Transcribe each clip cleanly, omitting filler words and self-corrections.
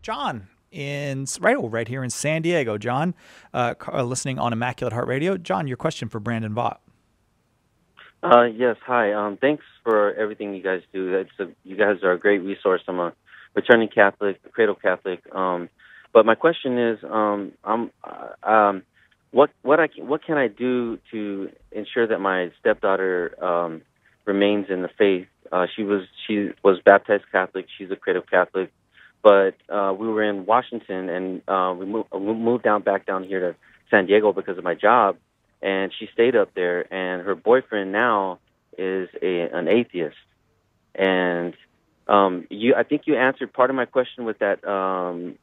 John right here in San Diego. John, listening on Immaculate Heart Radio. John, your question for Brandon Vaught. Yes, hi. Thanks for everything you guys do. You guys are a great resource. I'm a returning Catholic, cradle Catholic. But my question is, what can I do to ensure that my stepdaughter remains in the faith? She was baptized Catholic. She's a cradle Catholic, but we were in Washington, and we moved back down here to San Diego because of my job. And she stayed up there, and her boyfriend now is an atheist. And I think you answered part of my question with that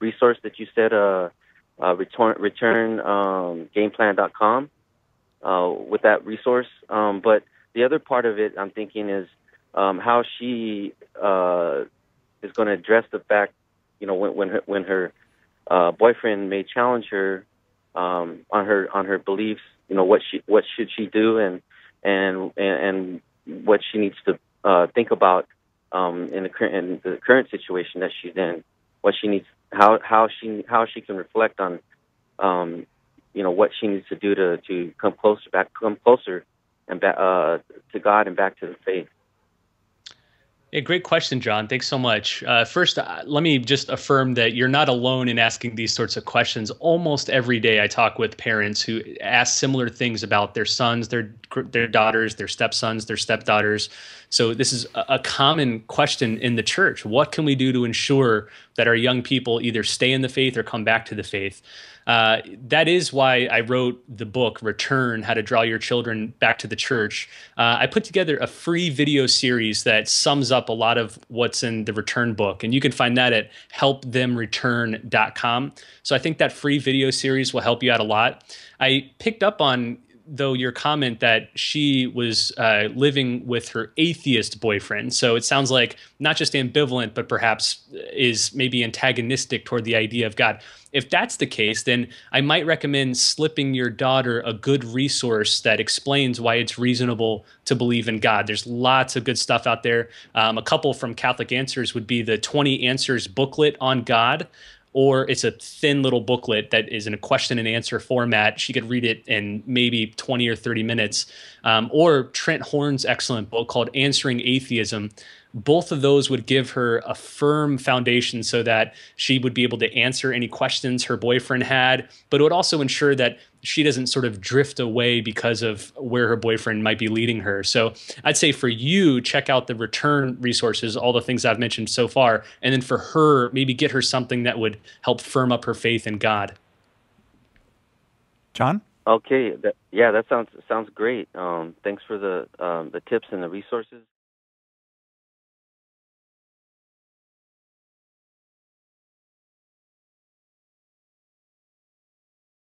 resource that you said, returngameplan.com, with that resource. But the other part of it, I'm thinking, is how she is going to address the fact, when her boyfriend may challenge her on her beliefs. What should she do, and what she needs to think about in the current situation that she's in. What she needs, how she can reflect on what she needs to do to come closer and back to God and back to the faith. Yeah, great question, John. Thanks so much. First, let me just affirm that you're not alone in asking these sorts of questions. Almost every day I talk with parents who ask similar things about their sons, their daughters, their stepsons, their stepdaughters. So this is a common question in the church. What can we do to ensure that our young people either stay in the faith or come back to the faith? That is why I wrote the book, Return, How to Draw Your Children Back to the Church. I put together a free video series that sums up a lot of what's in the Return book, and you can find that at helpthemreturn.com. So I think that free video series will help you out a lot. I picked up on, though, your comment that she was living with her atheist boyfriend. So it sounds like not just ambivalent, but perhaps is maybe antagonistic toward the idea of God. If that's the case, then I might recommend slipping your daughter a good resource that explains why it's reasonable to believe in God. There's lots of good stuff out there. A couple from Catholic Answers would be the 20 Answers booklet on God, or it's a thin little booklet that is in a question and answer format. She could read it in maybe 20 or 30 minutes. Or Trent Horn's excellent book called Answering Atheism. Both of those would give her a firm foundation so that she would be able to answer any questions her boyfriend had, but it would also ensure that she doesn't sort of drift away because of where her boyfriend might be leading her. So I'd say for you, check out the Return resources, all the things I've mentioned so far, and then for her, maybe get her something that would help firm up her faith in God. John? Okay, that sounds great. Thanks for the tips and the resources.